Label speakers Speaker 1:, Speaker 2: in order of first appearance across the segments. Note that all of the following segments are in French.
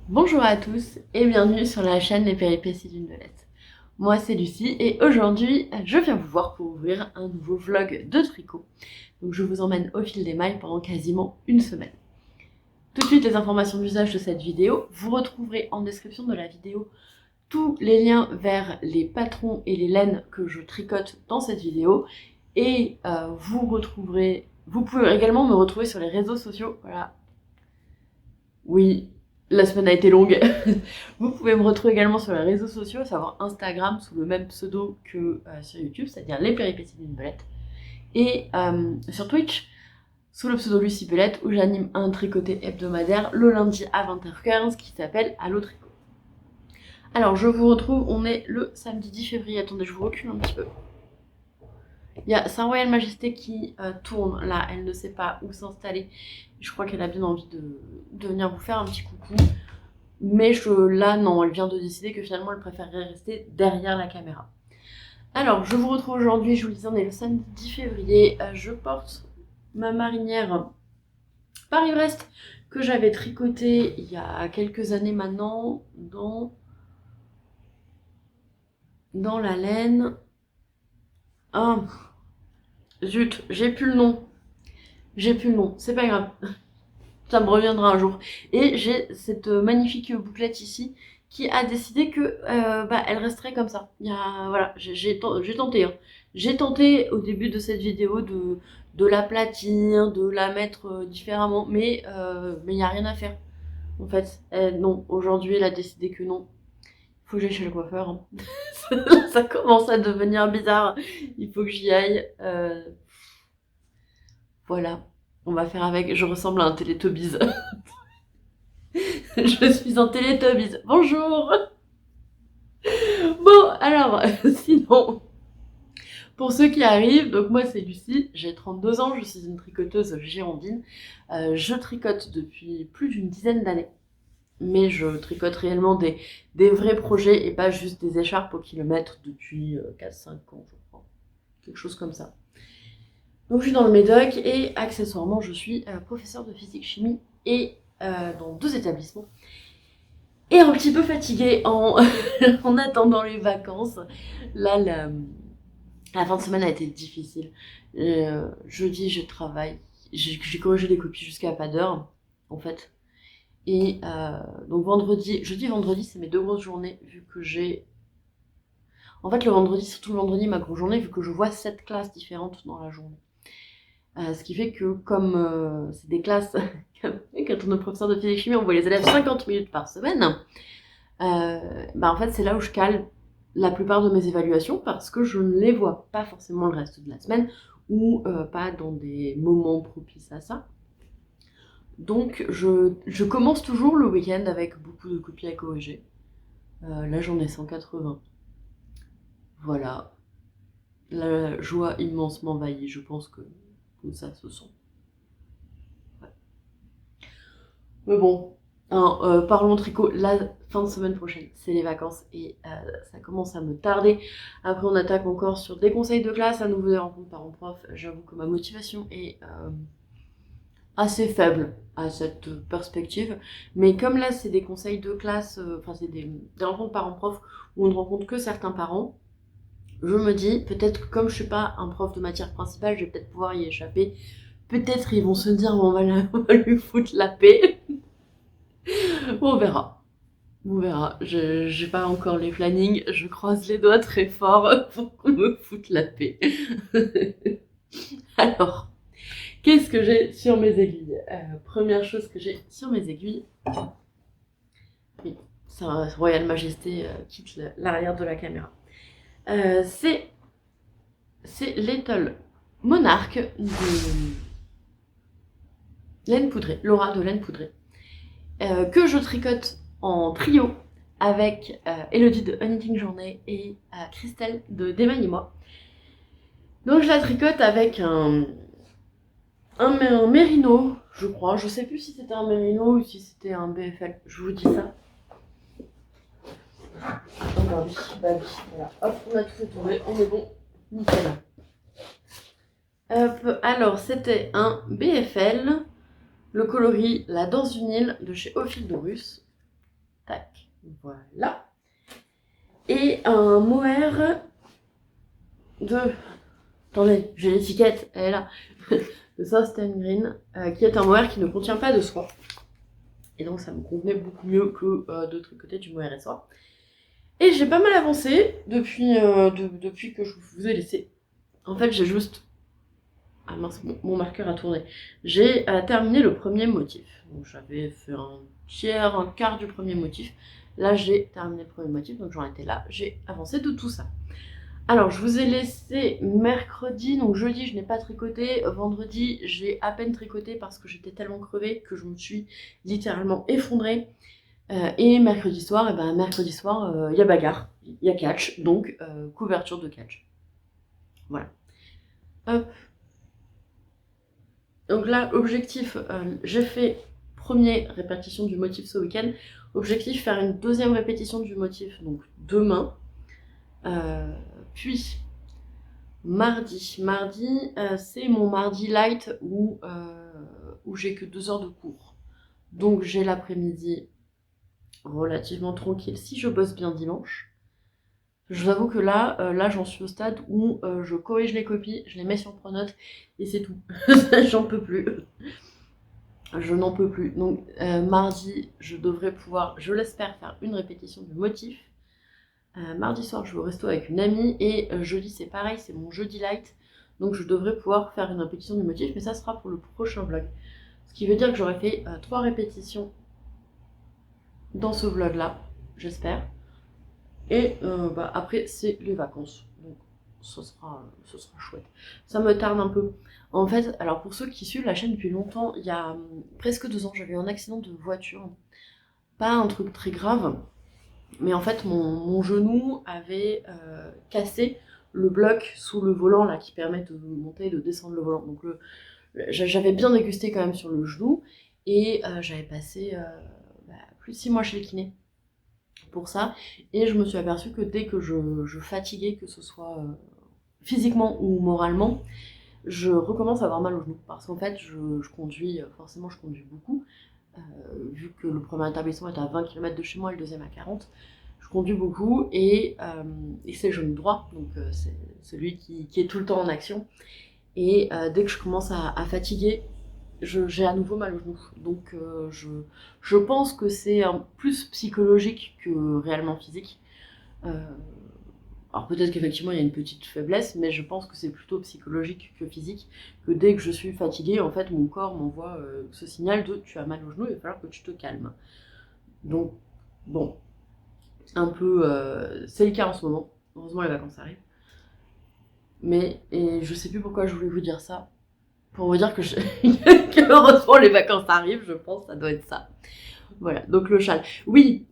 Speaker 1: Bonjour à tous et bienvenue sur la chaîne Les Péripéties d'une Belette. Moi c'est Lucie et aujourd'hui je viens vous voir pour ouvrir un nouveau vlog de tricot. Donc je vous emmène au fil des mailles pendant quasiment une semaine. Tout de suite les informations d'usage de cette vidéo, vous retrouverez en description de la vidéo tous les liens vers les patrons et les laines que je tricote dans cette vidéo et vous pouvez également me retrouver sur les réseaux sociaux, voilà. Oui, la semaine a été longue. Vous pouvez me retrouver également sur les réseaux sociaux, à savoir Instagram sous le même pseudo que sur YouTube, c'est-à-dire Les Péripéties d'une Belette. Et sur Twitch, sous le pseudo Lucie Belette, où j'anime un tricoté hebdomadaire le lundi à 20h15 qui s'appelle Allo Tricot. Alors je vous retrouve, on est le samedi 10 février, attendez je vous recule un petit peu. Il y a Sa Royale Majesté qui tourne, là elle ne sait pas où s'installer. Je crois qu'elle a bien envie de venir vous faire un petit coucou. Mais là, non, elle vient de décider que finalement, elle préférerait rester derrière la caméra. Alors, je vous retrouve aujourd'hui, je vous le disais, on est le samedi 10 février. Je porte ma marinière Paris-Brest que j'avais tricotée il y a quelques années maintenant dans la laine. Ah, zut, j'ai plus le nom. C'est pas grave. Ça me reviendra un jour. Et j'ai cette magnifique bouclette ici qui a décidé que elle resterait comme ça. Voilà, j'ai tenté. Hein. J'ai tenté au début de cette vidéo de l'aplatir, de la mettre différemment, mais il n'y a rien à faire. En fait, non, aujourd'hui elle a décidé que non. Il faut que j'aille chez le coiffeur. Hein. Ça commence à devenir bizarre. Il faut que j'y aille. Voilà, on va faire avec. Je ressemble à un Teletubbies. Je suis en Teletubbies. Bonjour. Bon, alors, sinon, pour ceux qui arrivent, donc moi c'est Lucie, j'ai 32 ans, je suis une tricoteuse girondine. Je tricote depuis plus d'une dizaine d'années, mais je tricote réellement des vrais projets et pas juste des écharpes au kilomètre depuis 4-5 ans, je crois. Quelque chose comme ça. Donc je suis dans le Médoc et accessoirement je suis professeure de physique-chimie et dans 2 établissements. Et un petit peu fatiguée en attendant les vacances. Là, la fin de semaine a été difficile. Jeudi, je travaille. J'ai corrigé les copies jusqu'à pas d'heure, en fait. Et donc jeudi, vendredi, c'est mes 2 grosses journées, vu que j'ai... En fait, le vendredi, surtout le vendredi, ma grosse journée, vu que je vois 7 classes différentes dans la journée. Ce qui fait que comme c'est des classes, quand on est professeur de physique-chimie, on voit les élèves 50 minutes par semaine, en fait c'est là où je cale la plupart de mes évaluations parce que je ne les vois pas forcément le reste de la semaine ou pas dans des moments propices à ça. Donc je commence toujours le week-end avec beaucoup de copies à corriger. Là j'en ai 180. Voilà. La joie immense m'envahit, je pense que ça se sent. Ouais. Mais bon, hein, parlons tricot, la fin de semaine prochaine, c'est les vacances et ça commence à me tarder. Après, on attaque encore sur des conseils de classe, à nouveau des rencontres parents-prof. J'avoue que ma motivation est assez faible à cette perspective. Mais comme là, c'est des conseils de classe, enfin, c'est des rencontres parents-prof où on ne rencontre que certains parents, je me dis, peut-être que comme je suis pas un prof de matière principale, je vais peut-être pouvoir y échapper. Peut-être ils vont se dire, bon, on va lui foutre la paix. On verra. On verra. J'ai pas encore les plannings. Je croise les doigts très fort pour qu'on me foute la paix. Alors, qu'est-ce que j'ai sur mes aiguilles? Première chose que j'ai sur mes aiguilles. Oui, Sa Royale Majesté quitte l'arrière de la caméra. C'est Little Monarch de laine poudrée, Laura de laine poudrée, que je tricote en trio avec Elodie de Hunting Journée et Christelle de Démaniez-moi. Donc je la tricote avec un mérino, je crois. Je sais plus si c'était un mérino ou si c'était un BFL. Je vous dis ça. Oh bah oui, voilà. Hop, on a tout fait tourner, on est bon. Nickel. Hop, alors c'était un BFL. Le coloris La Danse d'une île de chez Ophildorus. tac, voilà. Et un mohair de... Attendez, j'ai l'étiquette, elle est là. De Southern Green, qui est un mohair qui ne contient pas de soie. Et donc ça me convenait beaucoup mieux que de tricoter du mohair et soie. Et j'ai pas mal avancé depuis que je vous ai laissé. En fait, j'ai juste... Ah mince, mon marqueur a tourné. J'ai terminé le premier motif. Donc j'avais fait un tiers, un quart du premier motif. Là, j'ai terminé le premier motif, donc j'en étais là. J'ai avancé de tout ça. Alors, je vous ai laissé mercredi, donc jeudi, je n'ai pas tricoté. Vendredi, j'ai à peine tricoté parce que j'étais tellement crevée que je me suis littéralement effondrée. Et mercredi soir, il y a bagarre, il y a catch, donc couverture de catch. Voilà. Hop. Donc là, objectif, j'ai fait première répétition du motif ce week-end. Objectif, faire une deuxième répétition du motif, donc demain. Puis mardi, c'est mon mardi light où j'ai que 2 heures de cours. Donc j'ai l'après-midi relativement tranquille si je bosse bien dimanche. Je vous avoue que là j'en suis au stade où je corrige les copies, je les mets sur Pronote et c'est tout. J'en peux plus. Je n'en peux plus. Donc mardi, je devrais pouvoir, je l'espère, faire une répétition du motif. Mardi soir, je vais au resto avec une amie et jeudi, c'est pareil, c'est mon jeudi light. Donc je devrais pouvoir faire une répétition du motif, mais ça sera pour le prochain vlog. Ce qui veut dire que j'aurai fait 3 répétitions dans ce vlog-là, j'espère. Et après, c'est les vacances. Donc ce sera chouette. Ça me tarde un peu. En fait, alors pour ceux qui suivent la chaîne depuis longtemps, il y a presque 2 ans, j'avais eu un accident de voiture. Pas un truc très grave. Mais en fait, mon genou avait cassé le bloc sous le volant là qui permet de monter et de descendre le volant. Donc j'avais bien dégusté quand même sur le genou et j'avais passé plus de 6 mois chez le kiné pour ça. Et je me suis aperçue que dès que je fatiguais, que ce soit physiquement ou moralement, je recommence à avoir mal au genou. Parce qu'en fait, je conduis, forcément je conduis beaucoup. Vu que le premier établissement est à 20 km de chez moi et le deuxième à 40, je conduis beaucoup et c'est le genou droit, donc c'est celui qui est tout le temps en action. Et dès que je commence à fatiguer, j'ai à nouveau mal au genou. Donc je pense que c'est plus psychologique que réellement physique. Alors peut-être qu'effectivement il y a une petite faiblesse, mais je pense que c'est plutôt psychologique que physique, que dès que je suis fatiguée, en fait mon corps m'envoie ce signal de tu as mal au genou, il va falloir que tu te calmes. Donc bon, un peu, c'est le cas en ce moment, heureusement les vacances arrivent. Mais, et je sais plus pourquoi je voulais vous dire ça, pour vous dire que, que heureusement les vacances arrivent, je pense, ça doit être ça. Voilà, donc le châle. Oui,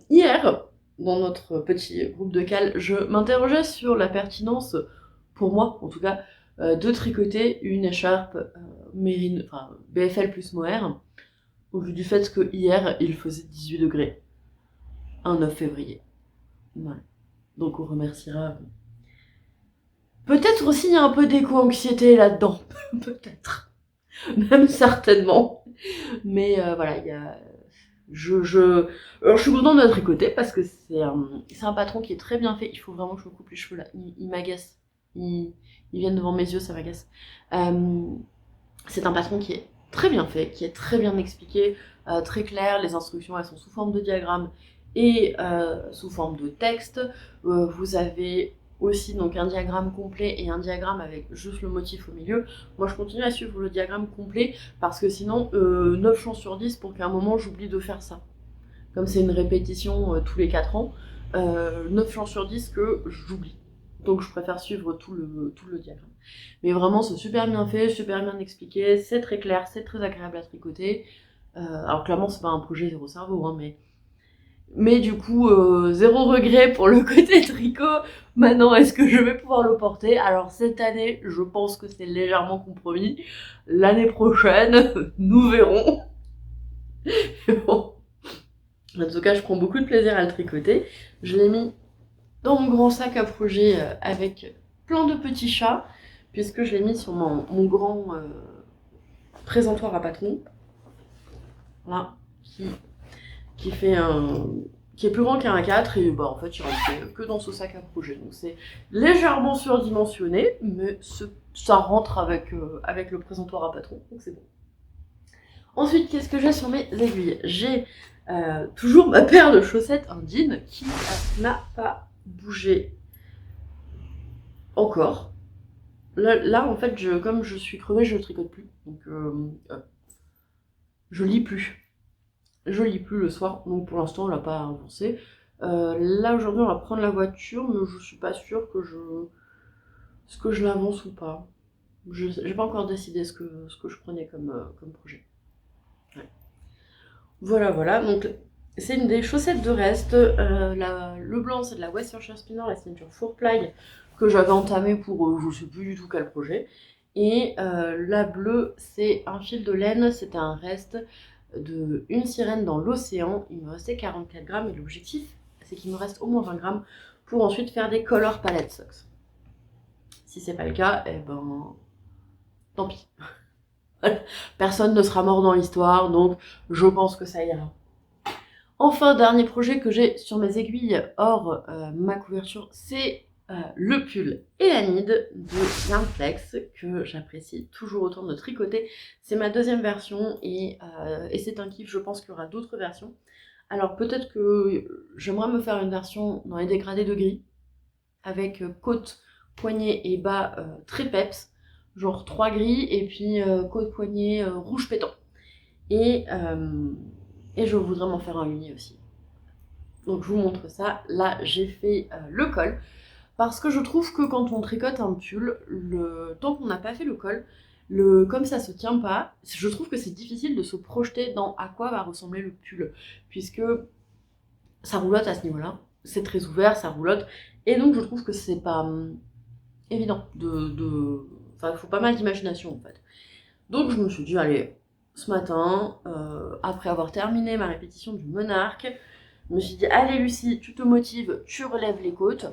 Speaker 1: hier, dans notre petit groupe de cales, je m'interrogeais sur la pertinence, pour moi en tout cas, de tricoter une écharpe mérine, enfin BFL plus mohair, au vu du fait que hier il faisait 18 degrés, un 9 février. Voilà. Donc on remerciera. Peut-être aussi il y a un peu d'éco-anxiété là-dedans, peut-être, même certainement. Mais voilà, il y a. Alors, je suis contente de tricoter parce que c'est un patron qui est très bien fait. Il faut vraiment que je me coupe les cheveux là. Il m'agace. Ils viennent devant mes yeux, ça m'agace. C'est un patron qui est très bien fait, qui est très bien expliqué, très clair. Les instructions, elles sont sous forme de diagramme et sous forme de texte. Vous avez aussi donc un diagramme complet et un diagramme avec juste le motif au milieu. Moi je continue à suivre le diagramme complet parce que sinon 9 chances sur 10 pour qu'à un moment j'oublie de faire ça. Comme c'est une répétition tous les 4 ans, 9 chances sur 10 que j'oublie. Donc je préfère suivre tout le diagramme. Mais vraiment c'est super bien fait, super bien expliqué, c'est très clair, c'est très agréable à tricoter. Alors clairement c'est pas un projet zéro cerveau, hein, mais du coup, zéro regret pour le côté tricot. Maintenant, est-ce que je vais pouvoir le porter? Alors cette année, je pense que c'est légèrement compromis. L'année prochaine, nous verrons. Bon. En tout cas, je prends beaucoup de plaisir à le tricoter. Je l'ai mis dans mon grand sac à projet avec plein de petits chats, puisque je l'ai mis sur mon grand présentoir à patron. Là, qui est plus grand qu'un A4 et bah en fait il rentre que dans ce sac à projet. Donc c'est légèrement surdimensionné, mais ça rentre avec le présentoir à patron, donc c'est bon. Ensuite, qu'est-ce que j'ai sur mes aiguilles? J'ai toujours ma paire de chaussettes Undine qui n'a pas bougé encore. Là en fait, comme je suis crevée, je ne tricote plus. Donc je lis plus. Je lis plus le soir, donc pour l'instant on l'a pas avancé. Là aujourd'hui on va prendre la voiture, mais je suis pas sûre que je l'avance ou pas. J'ai pas encore décidé ce que je prenais comme projet. Ouais. Voilà, donc c'est une des chaussettes de reste. Le blanc c'est de la West Yorkshire Spinner, la signature 4-ply que j'avais entamée pour je sais plus du tout quel projet. Et la bleue c'est un fil de laine, c'était un reste de une sirène dans l'océan. Il me restait 44 grammes et l'objectif c'est qu'il me reste au moins 20 grammes pour ensuite faire des color palette socks. Si c'est pas le cas, eh ben tant pis. Personne ne sera mort dans l'histoire, donc je pense que ça ira. Enfin, dernier projet que j'ai sur mes aiguilles hors ma couverture, c'est le pull Elanide de Yarnflex que j'apprécie toujours autant de tricoter. C'est ma deuxième version et c'est un kiff, je pense qu'il y aura d'autres versions. Alors peut-être que j'aimerais me faire une version dans les dégradés de gris, avec côte, poignet et bas très peps, genre 3 gris, et puis côte, poignet rouge pétant. Et je voudrais m'en faire un uni aussi. Donc je vous montre ça. Là j'ai fait le col, parce que je trouve que quand on tricote un pull, tant qu'on n'a pas fait le col, comme ça se tient pas, je trouve que c'est difficile de se projeter dans à quoi va ressembler le pull, puisque ça roulotte à ce niveau-là, c'est très ouvert, ça roulotte, et donc je trouve que c'est pas évident Enfin, il faut pas mal d'imagination en fait. Donc je me suis dit, allez, ce matin, après avoir terminé ma répétition du monarque, je me suis dit, allez Lucie, tu te motives, tu relèves les côtes,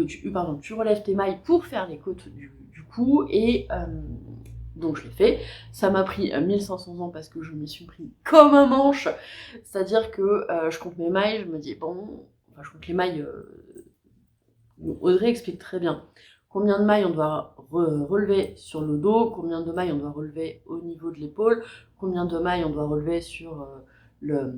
Speaker 1: tu relèves tes mailles pour faire les côtes du cou, et donc je l'ai fait. Ça m'a pris 1500 ans parce que je m'y suis pris comme un manche, c'est-à-dire que je compte mes mailles, je me dis, bon, enfin je compte les mailles, Audrey explique très bien combien de mailles on doit relever sur le dos, combien de mailles on doit relever au niveau de l'épaule, combien de mailles on doit relever sur le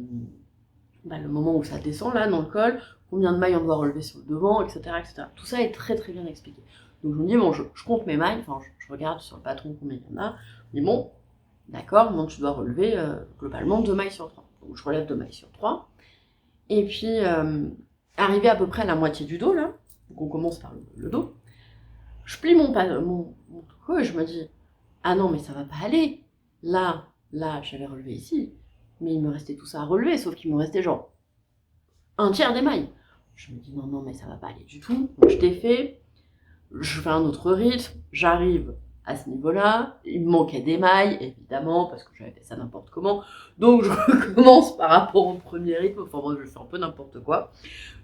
Speaker 1: moment où ça descend là dans le col, combien de mailles on doit relever sur le devant, etc. etc. Tout ça est très très bien expliqué. Donc je me dis, bon, je compte mes mailles, enfin je regarde sur le patron combien il y en a, je me dis, bon, d'accord, donc tu dois relever globalement 2 mailles sur 3. Donc je relève 2 mailles sur 3. Et puis, arrivé à peu près à la moitié du dos là, donc on commence par le dos, je plie mon tricot et je me dis, ah non mais ça va pas aller. Là, j'avais relevé ici, mais il me restait tout ça à relever, sauf qu'il me restait genre un tiers des mailles. Je me dis, non mais ça va pas aller du tout. Donc je défais, je fais un autre rythme, j'arrive à ce niveau-là, il me manquait des mailles, évidemment, parce que j'avais fait ça n'importe comment, donc je recommence par rapport au premier rythme, enfin moi je fais un peu n'importe quoi.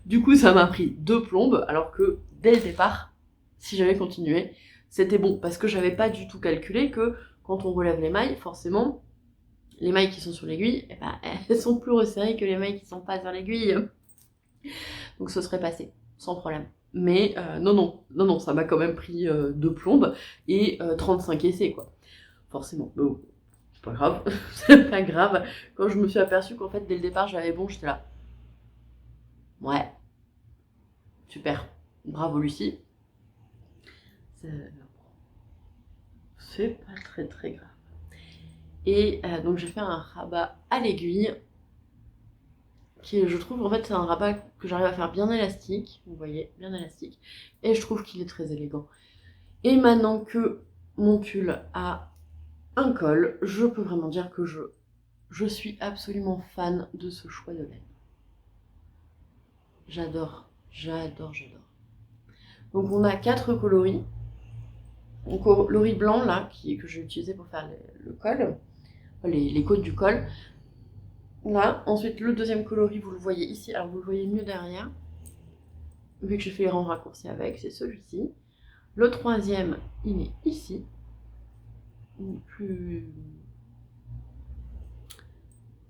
Speaker 1: Du coup ça m'a pris 2 plombes, alors que dès le départ, si j'avais continué, c'était bon, parce que j'avais pas du tout calculé que quand on relève les mailles, forcément, les mailles qui sont sur l'aiguille, eh ben, elles sont plus resserrées que les mailles qui sont pas sur l'aiguille. Donc ce serait passé, sans problème. Mais non, ça m'a quand même pris 2 plombes et 35 essais, quoi. Forcément. Mais bon, c'est pas grave, c'est pas grave. Quand je me suis aperçue qu'en fait, dès le départ, j'avais bon, j'étais là. Ouais. Super. Bravo, Lucie. C'est pas très très grave. Et donc j'ai fait un rabat à l'aiguille, qui je trouve en fait c'est un rabat que j'arrive à faire bien élastique, vous voyez, bien élastique, et je trouve qu'il est très élégant. Et maintenant que mon pull a un col, je peux vraiment dire que je suis absolument fan de ce choix de laine. J'adore. Donc on a 4 coloris. Donc coloris blanc là, que j'ai utilisé pour faire le col, les côtes du col. Là, ensuite le deuxième coloris, vous le voyez ici, alors vous le voyez mieux derrière, vu que j'ai fait les rangs raccourcis avec, c'est celui-ci. Le troisième, il est ici,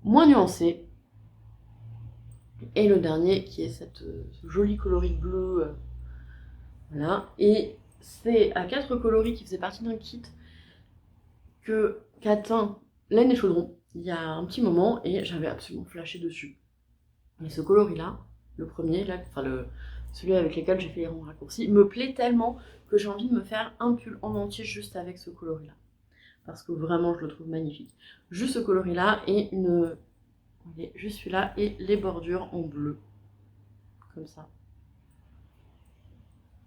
Speaker 1: moins nuancé. Et le dernier qui est ce joli coloris bleu. Voilà. Et c'est à 4 coloris qui faisaient partie d'un kit qu'atteint Laine et Chaudron il y a un petit moment et j'avais absolument flashé dessus. Et ce coloris-là, le premier, là, celui avec lequel j'ai fait les ronds raccourcis, me plaît tellement que j'ai envie de me faire un pull en entier juste avec ce coloris-là. Parce que vraiment, je le trouve magnifique. Juste ce coloris-là et juste celui-là et les bordures en bleu. Comme ça.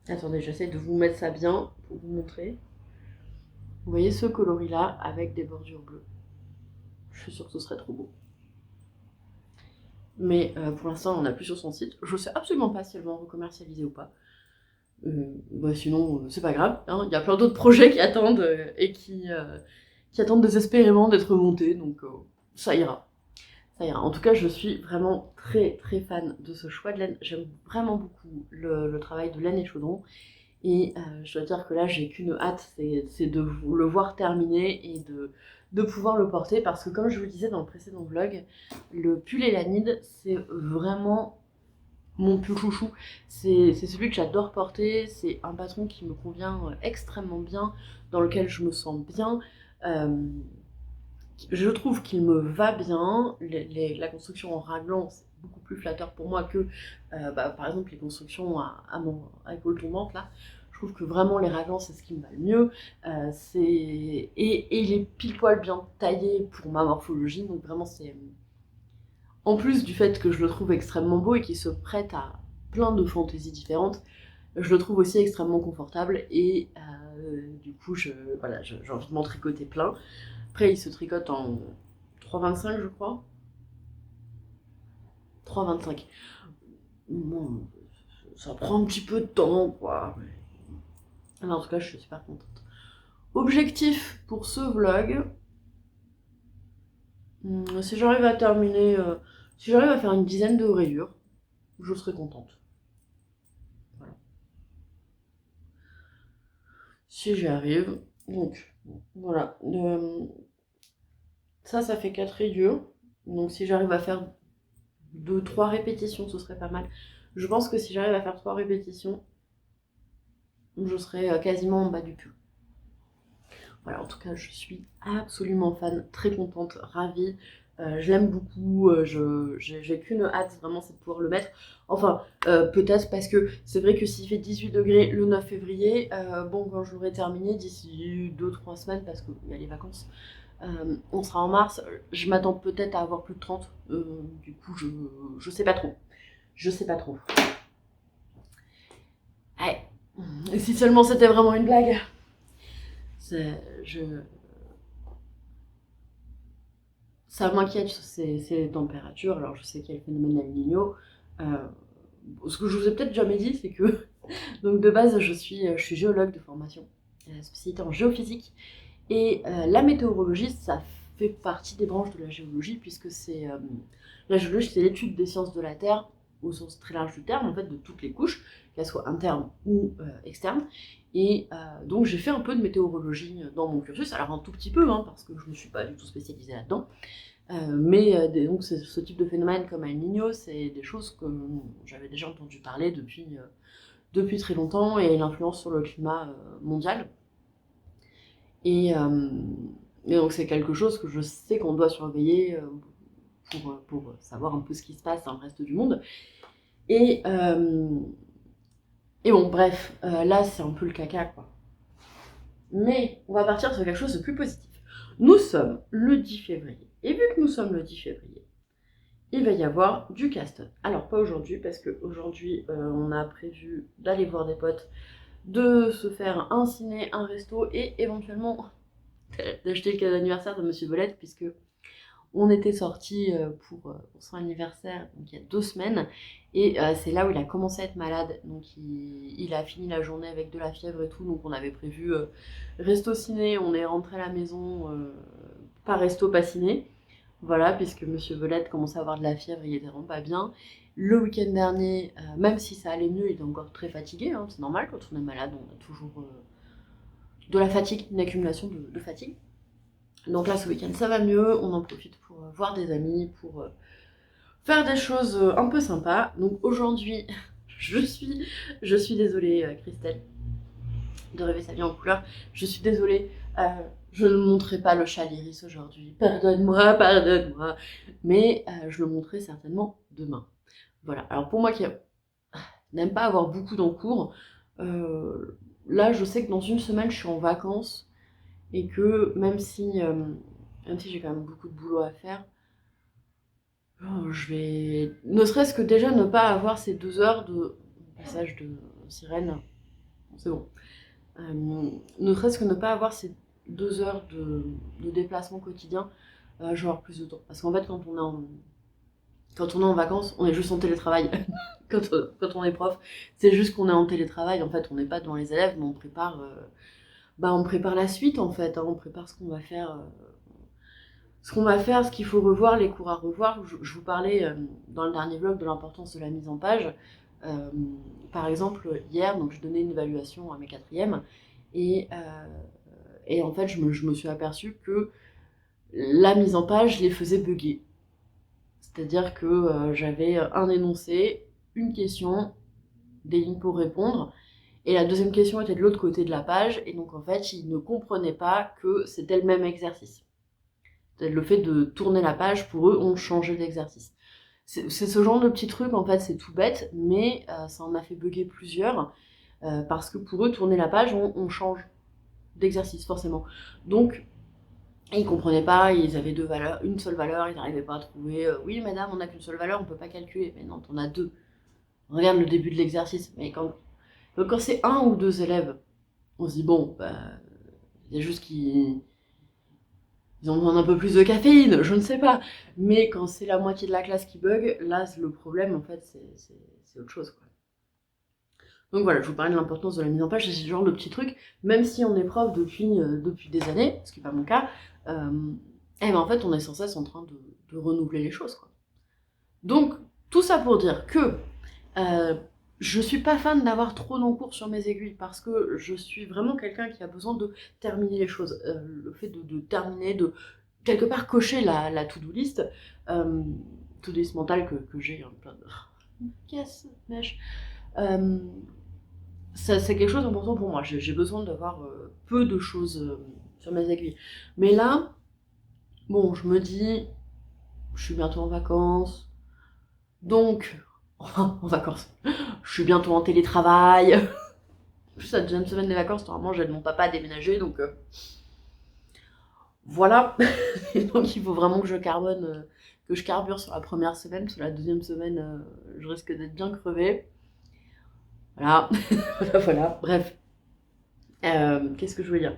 Speaker 1: Attendez, j'essaie de vous mettre ça bien pour vous montrer. Vous voyez ce coloris-là avec des bordures bleues. Je suis sûre que ce serait trop beau. Mais pour l'instant, on n'a plus sur son site. Je sais absolument pas si elles vont recommercialiser ou pas. Sinon, c'est pas grave. Hein. Il y a plein d'autres projets qui attendent et qui attendent désespérément d'être montés. Donc ça ira. Ça ira. En tout cas, je suis vraiment très très fan de ce choix de laine. J'aime vraiment beaucoup le travail de Laine et Chaudron. Et je dois dire que là, j'ai qu'une hâte, c'est de le voir terminé et de pouvoir le porter. Parce que comme je vous le disais dans le précédent vlog, le pull Elanide, c'est vraiment mon pull chouchou. C'est celui que j'adore porter, c'est un patron qui me convient extrêmement bien, dans lequel je me sens bien. Je trouve qu'il me va bien. La construction en raglan, c'est beaucoup plus flatteur pour moi que, par exemple, les constructions à épaules tombantes, là. Je trouve que vraiment les raglans, c'est ce qui me va le mieux. Et il est pile poil bien taillé pour ma morphologie, donc vraiment, c'est... En plus du fait que je le trouve extrêmement beau et qu'il se prête à plein de fantaisies différentes, je le trouve aussi extrêmement confortable et du coup, voilà, j'ai envie de m'en tricoter plein. Après, il se tricote en 3,25 je crois. 3,25. Bon, ça prend un petit peu de temps, quoi. Mais en tout cas, je suis super contente. Objectif pour ce vlog, si j'arrive à terminer, si j'arrive à faire une dizaine de rayures, je serai contente. Voilà. Si j'y arrive. Donc, voilà. Ça fait 4 rayures. Donc si j'arrive à faire 2-3 répétitions, ce serait pas mal. Je pense que si j'arrive à faire 3 répétitions, je serai quasiment en bas du pull. Voilà, en tout cas, je suis absolument fan, très contente, ravie. Je l'aime beaucoup, j'ai qu'une hâte, vraiment, c'est de pouvoir le mettre. Enfin, peut-être parce que c'est vrai que s'il fait 18 degrés le 9 février, bon, quand je l'aurai terminé, d'ici 2-3 semaines, parce qu'il y a les vacances, on sera en mars, je m'attends peut-être à avoir plus de 30. Du coup, je sais pas trop. Je sais pas trop. Ouais. Et si seulement c'était vraiment une blague. Ça m'inquiète, ces températures. Alors, je sais qu'il y a le phénomène El Niño. Ce que je vous ai peut-être jamais dit, c'est que donc de base, je suis géologue de formation, spécialité en géophysique. Et la météorologie, ça fait partie des branches de la géologie, puisque c'est la géologie, c'est l'étude des sciences de la Terre, au sens très large du terme, en fait, de toutes les couches, qu'elles soient internes ou externes. Et donc j'ai fait un peu de météorologie dans mon cursus, alors un tout petit peu, hein, parce que je ne me suis pas du tout spécialisée là-dedans. Donc ce type de phénomène comme El Niño, c'est des choses que j'avais déjà entendu parler depuis très longtemps, et l'influence sur le climat mondial. Et donc c'est quelque chose que je sais qu'on doit surveiller pour savoir un peu ce qui se passe dans le reste du monde. Et bon, bref, là c'est un peu le caca, quoi. Mais on va partir sur quelque chose de plus positif. Nous sommes le 10 février. Et vu que nous sommes le 10 février, il va y avoir du Caston. Alors pas aujourd'hui, parce qu'aujourd'hui on a prévu d'aller voir des potes, de se faire un ciné, un resto et éventuellement d'acheter le cadeau d'anniversaire de Monsieur Bolette, puisque on était sortis pour son anniversaire donc il y a 2 semaines, et c'est là où il a commencé à être malade, donc il a fini la journée avec de la fièvre et tout, donc on avait prévu resto ciné, on est rentré à la maison, pas resto pas ciné, voilà, puisque Monsieur Bolette commençait à avoir de la fièvre, il était vraiment pas bien. Le week-end dernier, même si ça allait mieux, il était encore très fatigué, hein, c'est normal, quand on est malade, on a toujours de la fatigue, une accumulation de fatigue. Donc là, ce week-end, ça va mieux, on en profite pour voir des amis, pour faire des choses un peu sympas. Donc aujourd'hui, je suis désolée, Christelle, de rêver sa vie en couleur. Je suis désolée, je ne montrerai pas le châle iris aujourd'hui. Pardonne-moi, pardonne-moi. Mais je le montrerai certainement demain. Voilà. Alors pour moi qui n'aime pas avoir beaucoup d'encours, là je sais que dans une semaine je suis en vacances et que même si j'ai quand même beaucoup de boulot à faire, je vais ne serait-ce que déjà ne pas avoir ces 2 heures de passage de sirène, c'est bon. Ne serait-ce que ne pas avoir ces 2 heures de déplacement quotidien, je vais avoir plus de temps. Parce qu'en fait, quand on est en vacances, on est juste en télétravail. Quand on est prof, c'est juste qu'on est en télétravail. En fait, on n'est pas devant les élèves, mais on prépare la suite en fait. Hein. On prépare ce qu'on va faire. Ce qu'il faut revoir, les cours à revoir. Je vous parlais dans le dernier vlog de l'importance de la mise en page. Par exemple, hier, donc, je donnais une évaluation à mes quatrièmes et en fait, je me suis aperçue que la mise en page les faisait bugger. C'est-à-dire que j'avais un énoncé, une question, des lignes pour répondre, et la deuxième question était de l'autre côté de la page, et donc en fait, ils ne comprenaient pas que c'était le même exercice. Le fait de tourner la page, pour eux, on changeait d'exercice. C'est ce genre de petits trucs, en fait, c'est tout bête, mais ça en a fait bugger plusieurs, parce que pour eux, tourner la page, on change d'exercice, forcément. Donc, ils comprenaient pas, ils avaient une seule valeur, ils n'arrivaient pas à trouver oui madame, on n'a qu'une seule valeur, on peut pas calculer. Mais non, t'en as deux. Regarde le début de l'exercice. Mais quand c'est un ou deux élèves, on se dit bon, bah, il y a juste qu'ils ont besoin d'un peu plus de caféine, je ne sais pas. Mais quand c'est la moitié de la classe qui bug, là le problème en fait c'est autre chose quoi. Donc voilà, je vous parlais de l'importance de la mise en page, c'est ce genre de petits trucs, même si on est prof depuis des années, ce qui n'est pas mon cas, et ben en fait on est sans cesse en train de renouveler les choses quoi. Donc tout ça pour dire que je suis pas fan d'avoir trop d'encours sur mes aiguilles parce que je suis vraiment quelqu'un qui a besoin de terminer les choses. Le fait de terminer, de quelque part cocher la to-do list, to-do list mentale que j'ai plein de casse-mèche. C'est quelque chose d'important pour moi. J'ai besoin d'avoir peu de choses sur mes aiguilles. Mais là, bon, je me dis, je suis bientôt en vacances. Donc, enfin, en vacances. Je suis bientôt en télétravail. En plus, la deuxième semaine des vacances, normalement, j'aide mon papa à déménager, donc voilà. Et donc, il faut vraiment que je carbure sur la première semaine, parce que la deuxième semaine, je risque d'être bien crevée. Voilà, voilà, bref. Qu'est-ce que je veux dire?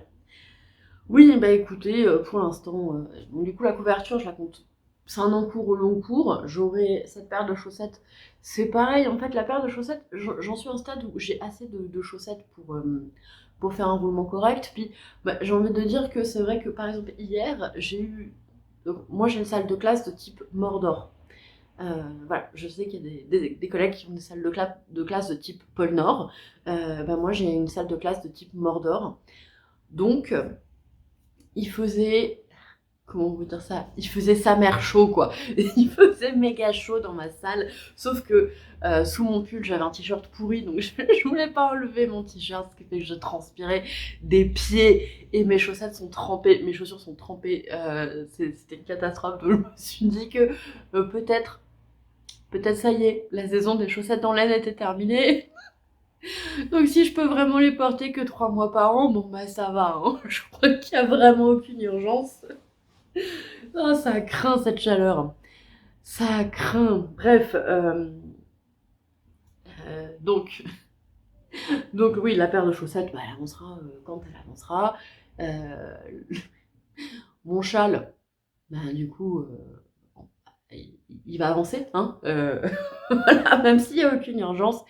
Speaker 1: Oui, bah écoutez, pour l'instant, du coup, la couverture, je la compte. C'est un encours au long cours. J'aurai cette paire de chaussettes. C'est pareil, en fait, la paire de chaussettes, j'en suis à un stade où j'ai assez de chaussettes pour faire un roulement correct. Puis, bah, j'ai envie de dire que c'est vrai que, par exemple, hier, j'ai eu. Donc, moi, j'ai une salle de classe de type Mordor. Voilà, je sais qu'il y a des collègues qui ont des salles de classe de type pôle Nord. Bah, moi, j'ai une salle de classe de type Mordor. Donc, il faisait, comment on peut dire ça, il faisait sa mère chaud quoi. Il faisait méga chaud dans ma salle, sauf que sous mon pull j'avais un t-shirt pourri, donc je voulais pas enlever mon t-shirt, ce qui fait que je transpirais des pieds et mes chaussettes sont trempées, mes chaussures sont trempées, c'était une catastrophe. Donc je me suis dit que peut-être ça y est, la saison des chaussettes en laine était terminée. Donc si je peux vraiment les porter que 3 mois par an, bon bah ça va, hein. Je crois qu'il y a vraiment aucune urgence. Oh, ça craint cette chaleur. Ça craint. Bref, donc, donc oui, la paire de chaussettes, bah, elle avancera quand elle avancera. Euh, mon châle, bah, du coup, il va avancer, hein. Voilà, même s'il n'y a aucune urgence.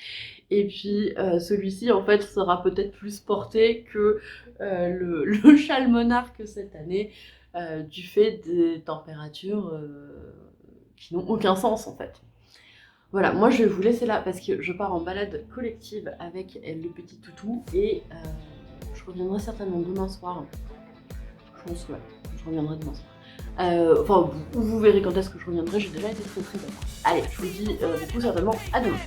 Speaker 1: Et puis celui-ci, en fait, sera peut-être plus porté que le châle monarque cette année, du fait des températures qui n'ont aucun sens, en fait. Voilà, moi je vais vous laisser là parce que je pars en balade collective avec le petit toutou et je reviendrai certainement demain soir. Je pense, ouais, je reviendrai demain soir. Enfin, vous verrez quand est-ce que je reviendrai, j'ai déjà été très d'accord. Allez, je vous dis du coup certainement à demain.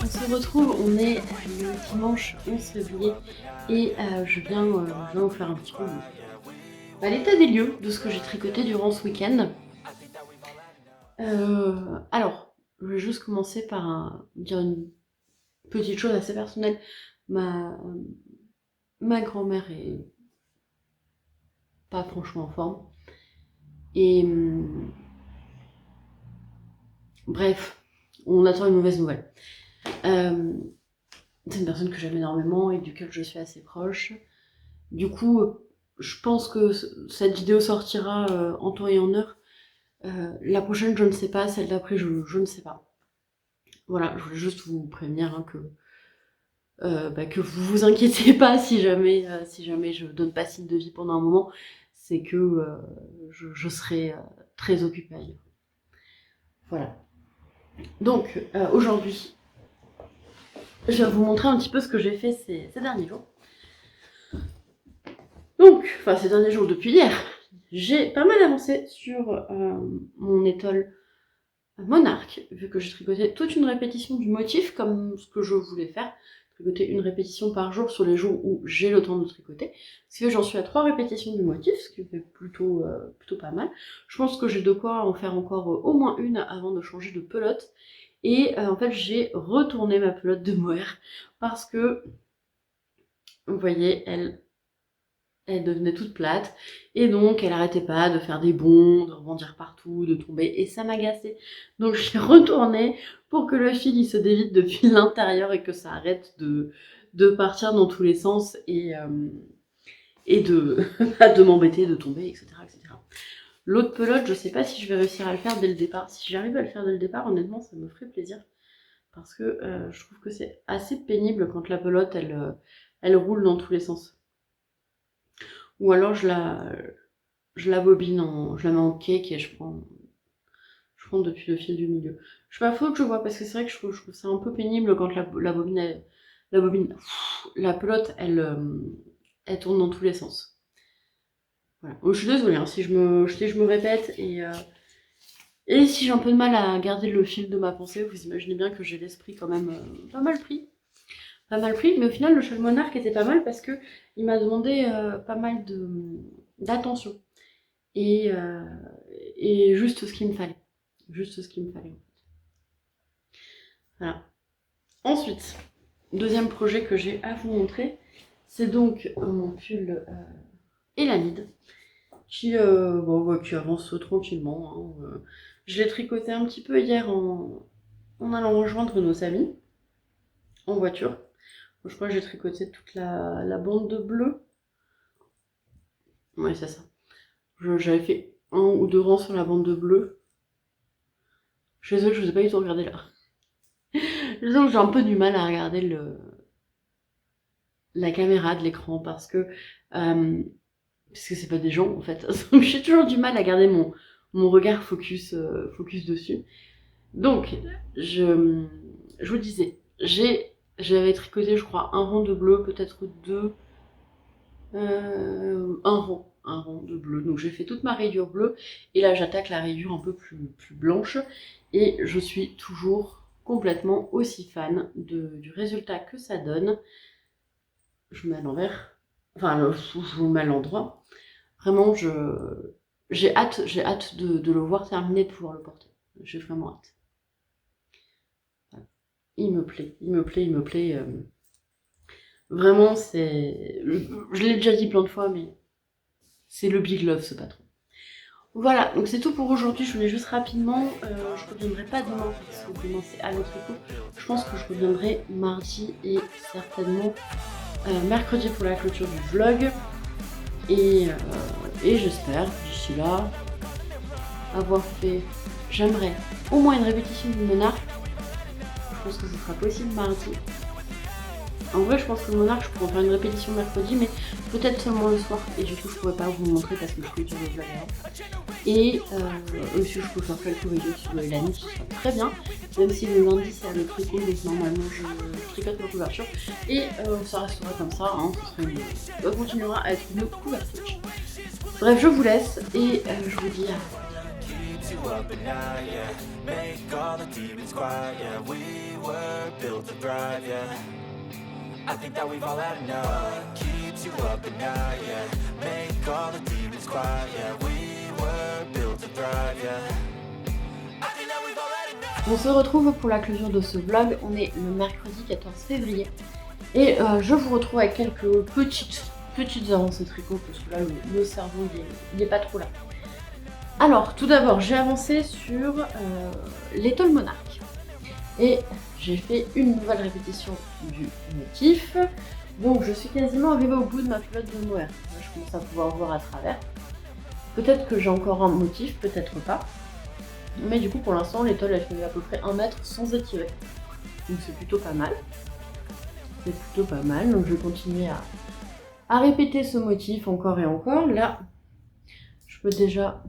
Speaker 1: On se retrouve, on est le dimanche 11 février et je viens vous faire un petit peu l'état des lieux de ce que j'ai tricoté durant ce week-end. Alors, je vais juste commencer par dire une petite chose assez personnelle. Ma grand-mère est pas franchement en forme. Et bref, on attend une mauvaise nouvelle. C'est une personne que j'aime énormément et duquel je suis assez proche. Du coup, je pense que cette vidéo sortira en temps et en heure. La prochaine, je ne sais pas. Celle d'après, je ne sais pas. Voilà, je voulais juste vous prévenir hein, que vous vous inquiétez pas si jamais je donne pas signe de vie pendant un moment. C'est que je serai très occupée ailleurs. Voilà. Donc, aujourd'hui, je vais vous montrer un petit peu ce que j'ai fait ces derniers jours. Donc, enfin ces derniers jours depuis hier, j'ai pas mal avancé sur mon étole Monarque, vu que j'ai tricoté toute une répétition du motif, comme ce que je voulais faire, tricoter une répétition par jour sur les jours où j'ai le temps de tricoter. Ce qui fait que j'en suis à 3 répétitions du motif, ce qui fait plutôt pas mal. Je pense que j'ai de quoi en faire encore au moins une avant de changer de pelote. Et en fait, j'ai retourné ma pelote de mohair parce que, vous voyez, elle devenait toute plate, et donc elle arrêtait pas de faire des bonds, de rebondir partout, de tomber, et ça m'agaçait. Donc je l'ai retourné pour que le fil il se dévide depuis l'intérieur et que ça arrête de partir dans tous les sens et de m'embêter, de tomber, etc. etc. L'autre pelote, je sais pas si je vais réussir à le faire dès le départ. Si j'arrive à le faire dès le départ, honnêtement, ça me ferait plaisir. Parce que je trouve que c'est assez pénible quand la pelote, elle roule dans tous les sens. Ou alors je la bobine, je la mets en cake et je prends depuis le fil du milieu. Je sais pas, faut que je vois parce que c'est vrai que je trouve ça un peu pénible quand la pelote, elle tourne dans tous les sens. Voilà. Donc, je suis désolée hein, si je me répète et si j'ai un peu de mal à garder le fil de ma pensée, vous imaginez bien que j'ai l'esprit quand même pas mal pris, mais au final le châle monarque était pas mal parce que il m'a demandé pas mal d'attention et juste ce qu'il me fallait, Voilà. Ensuite, deuxième projet que j'ai à vous montrer, c'est donc mon pull Elanide qui avance tranquillement. Hein. Je l'ai tricoté un petit peu hier en allant rejoindre nos amis en voiture. Je crois que j'ai tricoté toute la bande de bleu. Ouais, c'est ça. J'avais fait 1 ou 2 rangs sur la bande de bleu. Je suis désolée, je vous ai pas du tout regardé là. J'ai un peu du mal à regarder la caméra de l'écran parce que c'est pas des gens en fait. Donc j'ai toujours du mal à garder mon regard focus dessus. Donc je vous disais, j'avais tricoté je crois 1 rang de bleu, peut-être 2, un rang de bleu. Donc j'ai fait toute ma rayure bleue et là j'attaque la rayure un peu plus blanche et je suis toujours complètement aussi fan du résultat que ça donne. Je mets à l'envers, enfin je vous mets à l'endroit. Vraiment j'ai hâte de le voir terminé, de pouvoir le porter. J'ai vraiment hâte. Voilà. Il me plaît. Vraiment, je l'ai déjà dit plein de fois, mais c'est le big love ce patron. Voilà, donc c'est tout pour aujourd'hui. Je voulais juste rapidement, je reviendrai pas demain parce que demain c'est à l'autre coup. Je pense que je reviendrai mardi et certainement mercredi pour la clôture du vlog. Et j'espère d'ici là avoir fait, j'aimerais au moins une répétition du monarque. Je pense que ce sera possible mardi. En vrai, je pense que le monarque, je pourrais en faire une répétition mercredi, mais peut-être seulement le soir. Et du coup, je pourrais pas vous le montrer parce que je peux sur le vlog avant. Et aussi, je peux faire quelques vidéos sur la nuit, ce sera très bien. Même si le lundi, c'est le tricot, donc normalement, je tricote ma couverture. Et ça restera comme ça, hein, ça continuera à être une couverture. Bref, je vous laisse et je vous dis à
Speaker 2: You up at night, yeah. Make all the demons quiet, yeah. We were built to thrive, yeah. I think that we've all had enough. Keeps you up at night, yeah. Make all the demons quiet, yeah. We were built to thrive, yeah. I think that we've all had enough.
Speaker 1: On se retrouve pour la clôture de ce vlog. On est le mercredi 14 février et je vous retrouve avec quelques petites avancées tricot parce que là le cerveau il est pas trop là. Alors, tout d'abord, j'ai avancé sur l'étole monarque. Et j'ai fait une nouvelle répétition du motif. Donc, je suis quasiment arrivée au bout de ma culotte de mohair. Là, je commence à pouvoir voir à travers. Peut-être que j'ai encore un motif, peut-être pas. Mais du coup, pour l'instant, l'étole, elle fait à peu près 1 mètre sans étirer. Donc, c'est plutôt pas mal. C'est plutôt pas mal. Donc, je vais continuer à répéter ce motif encore et encore. Là, je peux déjà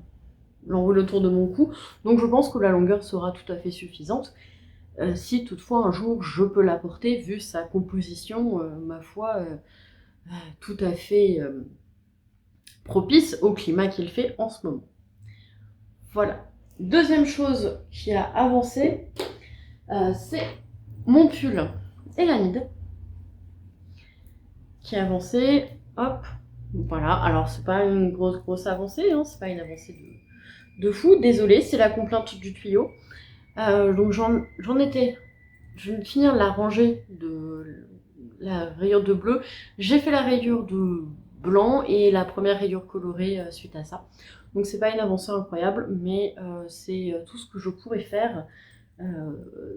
Speaker 1: l'enroule autour de mon cou, donc je pense que la longueur sera tout à fait suffisante, si toutefois un jour je peux la porter, vu sa composition, ma foi, tout à fait propice au climat qu'il fait en ce moment. Voilà. Deuxième chose qui a avancé, c'est mon pull Elanide, qui a avancé, hop, voilà, alors c'est pas une grosse avancée, hein, c'est pas une avancée de fou, désolé, c'est la complainte du tuyau. Donc j'en étais, je viens de finir la rangée de la rayure de bleu, j'ai fait la rayure de blanc et la première rayure colorée suite à ça. Donc c'est pas une avancée incroyable, mais c'est tout ce que je pourrais faire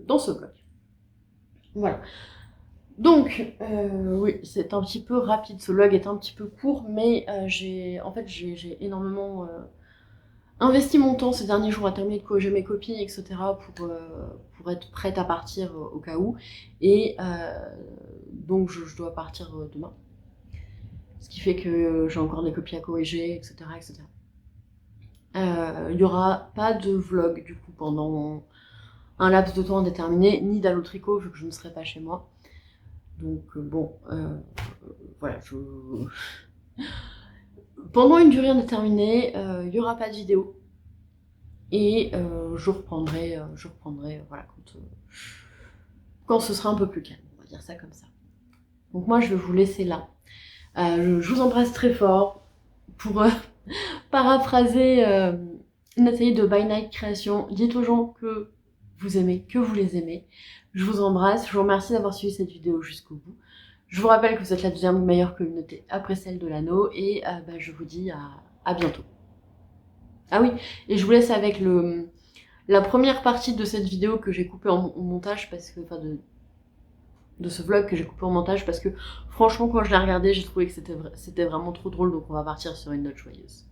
Speaker 1: dans ce vlog. Voilà. Donc, oui, c'est un petit peu rapide, ce vlog est un petit peu court, mais j'ai énormément investi mon temps ces derniers jours à terminer de corriger mes copies, etc. pour être prête à partir au cas où. Et donc je dois partir demain. Ce qui fait que j'ai encore des copies à corriger, etc. etc. Il n'y aura pas de vlog du coup pendant un laps de temps indéterminé, ni d'Allo Tricot vu que je ne serai pas chez moi. Donc bon, voilà, pendant une durée indéterminée, il n'y aura pas de vidéo. Et je reprendrai voilà, quand ce sera un peu plus calme, on va dire ça comme ça. Donc moi je vais vous laisser là. Je vous embrasse très fort. Pour paraphraser Nathalie de By Night Création, dites aux gens que vous aimez, que vous les aimez. Je vous embrasse, je vous remercie d'avoir suivi cette vidéo jusqu'au bout. Je vous rappelle que vous êtes la deuxième meilleure communauté après celle de l'anneau et je vous dis à bientôt. Ah oui, et je vous laisse avec la première partie de cette vidéo que j'ai coupée en montage parce que, enfin de ce vlog que j'ai coupé en montage parce que franchement quand je l'ai regardé j'ai trouvé que c'était vraiment trop drôle, donc on va partir sur une note joyeuse.